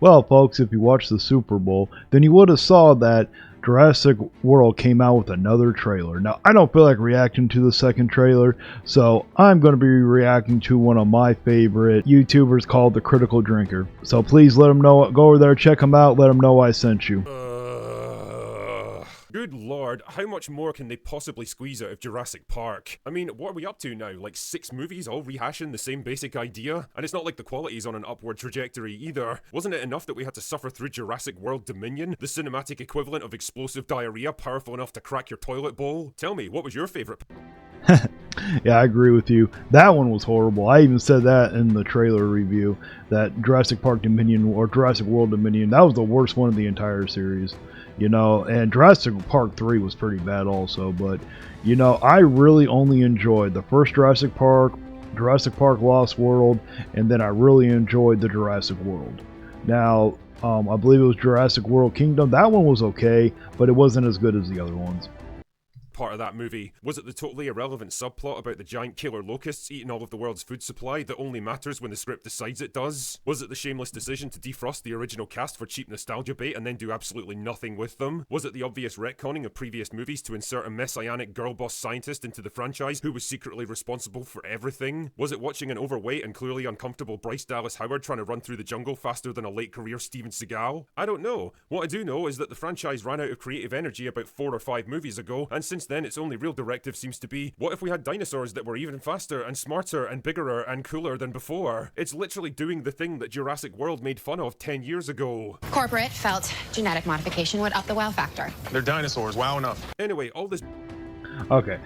Well, folks, if you watched the Super Bowl, then you would have saw that Jurassic World came out with another trailer. Now, I don't feel like reacting to the second trailer, so I'm going to be reacting to one of my favorite YouTubers called The Critical Drinker. So please let him know, go over there, check him out, let him know I sent you. Good lord, how much more can they possibly squeeze out of Jurassic Park? I mean, what are we up to now? Like 6 movies all rehashing the same basic idea? And it's not like the quality's on an upward trajectory either. Wasn't it enough that we had to suffer through Jurassic World Dominion, the cinematic equivalent of explosive diarrhea powerful enough to crack your toilet bowl? Tell me, what was your favourite? Yeah, I agree with you. That one was horrible. I even said that in the trailer review, that Jurassic Park Dominion, or Jurassic World Dominion, that was the worst one of the entire series. You know, and Jurassic Park 3 was pretty bad also, but, you know, I really only enjoyed the first Jurassic Park Lost World, and then I really enjoyed the Jurassic World. Now, I believe it was Jurassic World Kingdom. That one was okay, but it wasn't as good as the other ones. Part of that movie? Was it the totally irrelevant subplot about the giant killer locusts eating all of the world's food supply that only matters when the script decides it does? Was it the shameless decision to defrost the original cast for cheap nostalgia bait and then do absolutely nothing with them? Was it the obvious retconning of previous movies to insert a messianic girl boss scientist into the franchise who was secretly responsible for everything? Was it watching an overweight and clearly uncomfortable Bryce Dallas Howard trying to run through the jungle faster than a late career Steven Seagal? I don't know. What I do know is that the franchise ran out of creative energy about 4 or 5 movies ago, and since then its only real directive seems to be, what if we had dinosaurs that were even faster and smarter and bigger and cooler than before? It's literally doing the thing that Jurassic World made fun of 10 years ago. Corporate felt genetic modification would up the wow factor. They're dinosaurs, wow enough. Anyway, all this... Okay.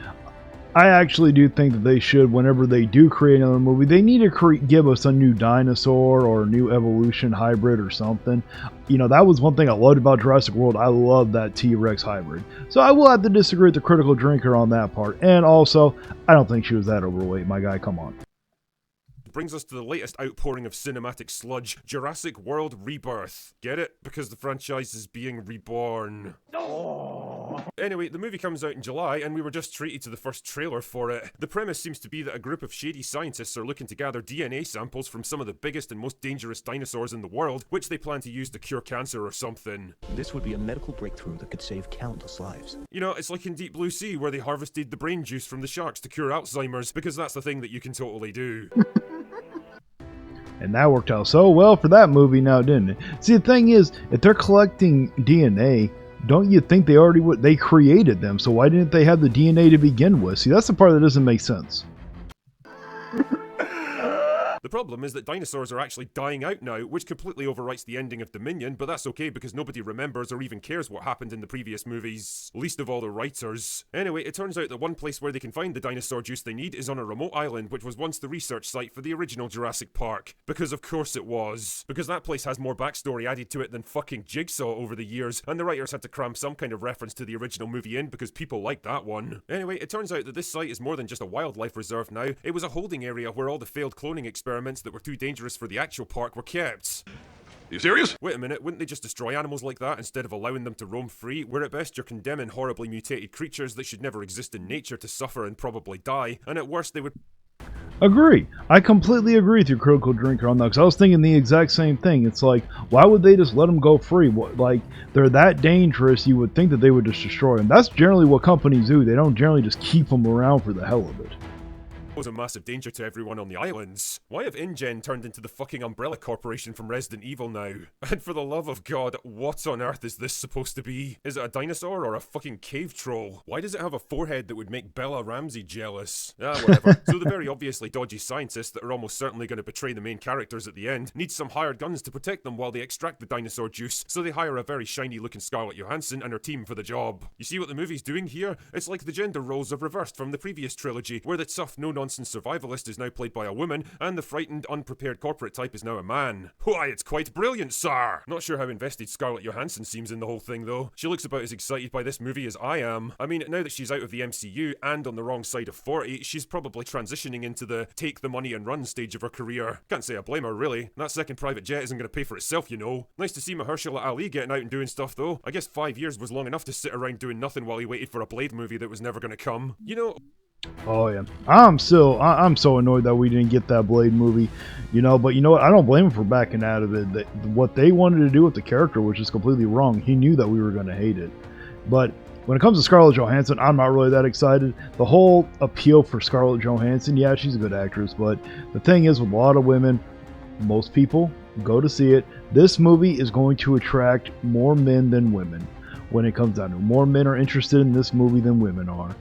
I actually do think that they should, whenever they do create another movie, they need to give us a new dinosaur or a new evolution hybrid or something. You know, that was one thing I loved about Jurassic World. I love that T-Rex hybrid. So I will have to disagree with the Critical Drinker on that part. And also, I don't think she was that overweight, my guy. Come on. Brings us to the latest outpouring of cinematic sludge, Jurassic World Rebirth. Get it? Because the franchise is being reborn. Anyway, the movie comes out in July, and we were just treated to the first trailer for it. The premise seems to be that a group of shady scientists are looking to gather DNA samples from some of the biggest and most dangerous dinosaurs in the world, which they plan to use to cure cancer or something. This would be a medical breakthrough that could save countless lives. You know, it's like in Deep Blue Sea, where they harvested the brain juice from the sharks to cure Alzheimer's, because that's the thing that you can totally do. And that worked out so well for that movie now, didn't it? See, the thing is, if they're collecting DNA, don't you think they already would? They created them, so why didn't they have the DNA to begin with? See, that's the part that doesn't make sense. The problem is that dinosaurs are actually dying out now, which completely overwrites the ending of Dominion, but that's okay because nobody remembers or even cares what happened in the previous movies. Least of all the writers. Anyway, it turns out that one place where they can find the dinosaur juice they need is on a remote island, which was once the research site for the original Jurassic Park. Because of course it was. Because that place has more backstory added to it than fucking Jigsaw over the years, and the writers had to cram some kind of reference to the original movie in because people like that one. Anyway, it turns out that this site is more than just a wildlife reserve now. It was a holding area where all the failed cloning experiments that were too dangerous for the actual park were kept. You serious? Wait a minute, wouldn't they just destroy animals like that instead of allowing them to roam free? Where at best you're condemning horribly mutated creatures that should never exist in nature to suffer and probably die, and at worst they would... Agree. I completely agree with your Critical Drinker on that, because I was thinking the exact same thing. It's like, why would they just let them go free? Like, they're that dangerous, you would think that they would just destroy them. That's generally what companies do. They don't generally just keep them around for the hell of it. Was a massive danger to everyone on the islands. Why have InGen turned into the fucking Umbrella Corporation from Resident Evil now? And for the love of God, what on earth is this supposed to be? Is it a dinosaur or a fucking cave troll? Why does it have a forehead that would make Bella Ramsey jealous? Ah, whatever. So the very obviously dodgy scientists that are almost certainly going to betray the main characters at the end need some hired guns to protect them while they extract the dinosaur juice, so they hire a very shiny looking Scarlett Johansson and her team for the job. You see what the movie's doing here? It's like the gender roles are reversed from the previous trilogy, where the tough, no-nonsense survivalist is now played by a woman, and the frightened, unprepared corporate type is now a man. Why, it's quite brilliant, sir! Not sure how invested Scarlett Johansson seems in the whole thing, though. She looks about as excited by this movie as I am. I mean, now that she's out of the MCU and on the wrong side of 40, she's probably transitioning into the take the money and run stage of her career. Can't say I blame her, really. That second private jet isn't going to pay for itself, you know. Nice to see Mahershala Ali getting out and doing stuff, though. I guess 5 years was long enough to sit around doing nothing while he waited for a Blade movie that was never going to come. You know... Oh yeah, I'm so annoyed that we didn't get that Blade movie, But you know what? I don't blame him for backing out of it. What they wanted to do with the character was just completely wrong. He knew that we were going to hate it, but when it comes to Scarlett Johansson, I'm not really that excited. The whole appeal for Scarlett Johansson, yeah, she's a good actress, but the thing is, with a lot of women, most people go to see it. This movie is going to attract more men than women. When it comes down to it, more men are interested in this movie than women are.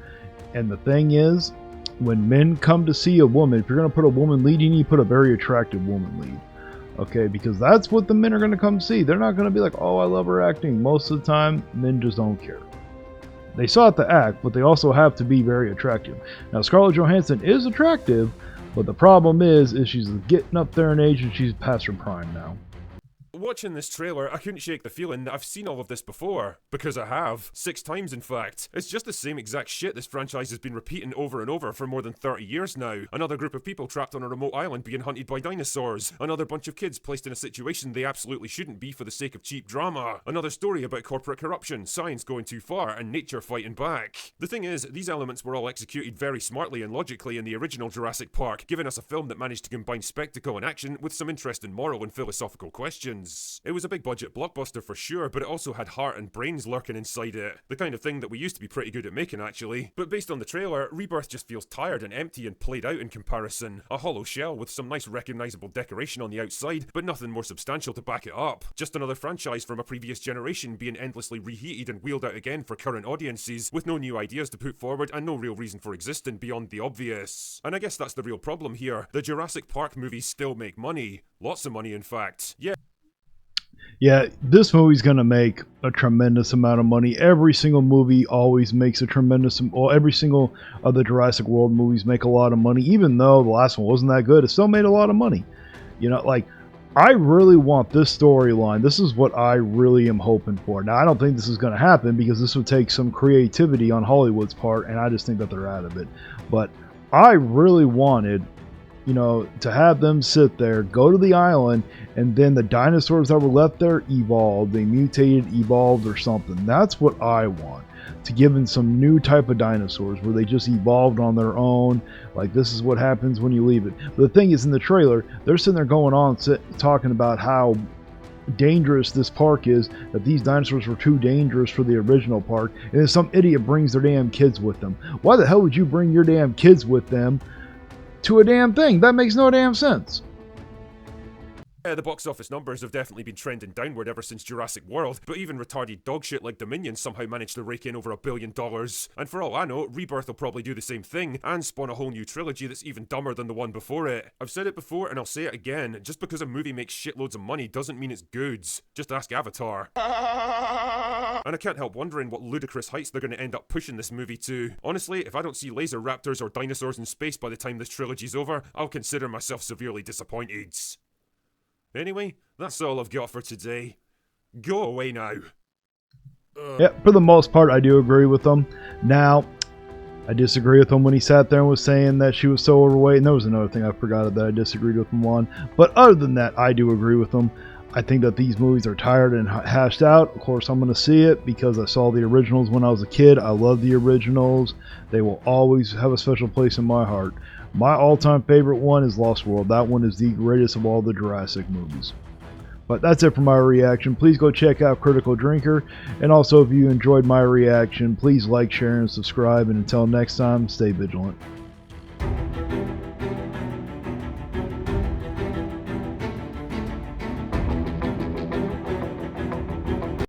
And the thing is, when men come to see a woman, if you're going to put a woman lead, you need to put a very attractive woman lead. Okay, because that's what the men are going to come see. They're not going to be like, oh, I love her acting. Most of the time, men just don't care. They saw it to act, but they also have to be very attractive. Now, Scarlett Johansson is attractive, but the problem is she's getting up there in age and she's past her prime now. Watching this trailer, I couldn't shake the feeling that I've seen all of this before. Because I have. 6 times, in fact. It's just the same exact shit this franchise has been repeating over and over for more than 30 years now. Another group of people trapped on a remote island being hunted by dinosaurs. Another bunch of kids placed in a situation they absolutely shouldn't be for the sake of cheap drama. Another story about corporate corruption, science going too far, and nature fighting back. The thing is, these elements were all executed very smartly and logically in the original Jurassic Park, giving us a film that managed to combine spectacle and action with some interesting moral and philosophical questions. It was a big budget blockbuster for sure, but it also had heart and brains lurking inside it. The kind of thing that we used to be pretty good at making, actually. But based on the trailer, Rebirth just feels tired and empty and played out in comparison. A hollow shell with some nice recognisable decoration on the outside, but nothing more substantial to back it up. Just another franchise from a previous generation being endlessly reheated and wheeled out again for current audiences, with no new ideas to put forward and no real reason for existing beyond the obvious. And I guess that's the real problem here. The Jurassic Park movies still make money. Lots of money, in fact. Yeah, this movie's going to make a tremendous amount of money. Every single movie always makes a tremendous... Well, every single of the Jurassic World movies make a lot of money. Even though the last one wasn't that good, it still made a lot of money. I really want this storyline. This is what I really am hoping for. Now, I don't think this is going to happen because this would take some creativity on Hollywood's part, and I just think that they're out of it. But I really wanted... to have them sit there, go to the island, and then the dinosaurs that were left there evolved. They mutated, evolved, or something. That's what I want. To give them some new type of dinosaurs where they just evolved on their own. Like, this is what happens when you leave it. But the thing is, in the trailer, they're sitting there going on, talking about how dangerous this park is, that these dinosaurs were too dangerous for the original park, and then some idiot brings their damn kids with them. Why the hell would you bring your damn kids with them to a damn thing? That makes no damn sense. The box office numbers have definitely been trending downward ever since Jurassic World, but even retarded dogshit like Dominion somehow managed to rake in over $1 billion. And for all I know, Rebirth will probably do the same thing, and spawn a whole new trilogy that's even dumber than the one before it. I've said it before and I'll say it again, just because a movie makes shitloads of money doesn't mean it's good. Just ask Avatar. And I can't help wondering what ludicrous heights they're going to end up pushing this movie to. Honestly, if I don't see laser raptors or dinosaurs in space by the time this trilogy's over, I'll consider myself severely disappointed. Anyway, that's all I've got for today. Go away now. Yeah, for the most part, I do agree with them. Now, I disagree with him when he sat there and was saying that she was so overweight. And there was another thing I forgot that I disagreed with him on. But other than that, I do agree with him. I think that these movies are tired and hashed out. Of course, I'm going to see it because I saw the originals when I was a kid. I love the originals. They will always have a special place in my heart. My all-time favorite one is Lost World. That one is the greatest of all the Jurassic movies. But that's it for my reaction. Please go check out Critical Drinker. And also, if you enjoyed my reaction, please like, share, and subscribe. And until next time, stay vigilant.